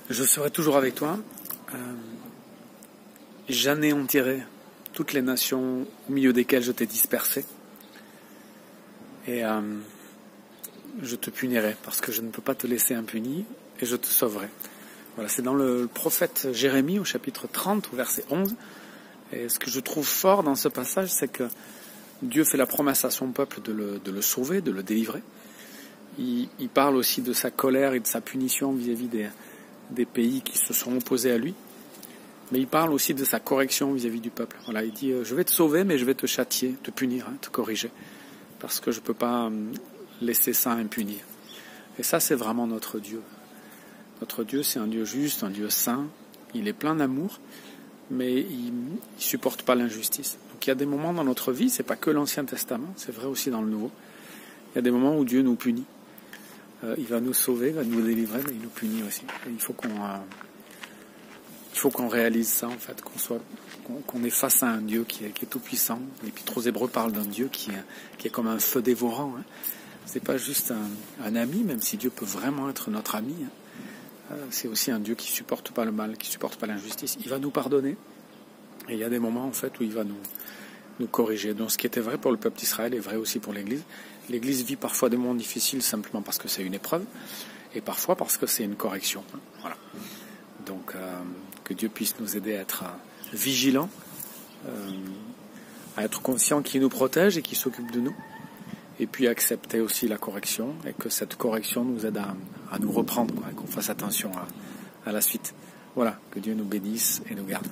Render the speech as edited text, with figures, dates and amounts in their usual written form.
Je serai toujours avec toi. J'anéantirai toutes les nations au milieu desquelles je t'ai dispersé. Et je te punirai parce que je ne peux pas te laisser impuni et je te sauverai. Voilà, c'est dans le prophète Jérémie au chapitre 30 au verset 11. Et ce que je trouve fort dans ce passage, c'est que Dieu fait la promesse à son peuple de le sauver, de le délivrer. Il parle aussi de sa colère et de sa punition vis-à-vis des pays qui se sont opposés à lui. Mais il parle aussi de sa correction vis-à-vis du peuple. Voilà, il dit, je vais te sauver, mais je vais te châtier, te punir, te corriger. Parce que je ne peux pas laisser ça impuni. Et ça, c'est vraiment notre Dieu. Notre Dieu, c'est un Dieu juste, un Dieu saint. Il est plein d'amour, mais il ne supporte pas l'injustice. Donc il y a des moments dans notre vie, c'est pas que l'Ancien Testament, c'est vrai aussi dans le Nouveau. Il y a des moments où Dieu nous punit. Il va nous sauver, il va nous délivrer, mais il nous punit aussi. Et il faut qu'on réalise ça, en fait, qu'on est face à un Dieu qui est tout puissant. L'Épître aux Hébreux parle d'un Dieu qui est comme un feu dévorant. Hein. C'est pas juste un ami, même si Dieu peut vraiment être notre ami. Hein. C'est aussi un Dieu qui supporte pas le mal, qui supporte pas l'injustice. Il va nous pardonner. Et il y a des moments, en fait, où il va nous corriger. Donc, ce qui était vrai pour le peuple d'Israël est vrai aussi pour l'Église. L'Église vit parfois des moments difficiles simplement parce que c'est une épreuve, et parfois parce que c'est une correction. Hein. Voilà. Donc, que Dieu puisse nous aider à être vigilants, à être conscients qu'il nous protège et qu'il s'occupe de nous, et puis accepter aussi la correction, et que cette correction nous aide à nous reprendre, quoi, et qu'on fasse attention à la suite. Voilà, que Dieu nous bénisse et nous garde.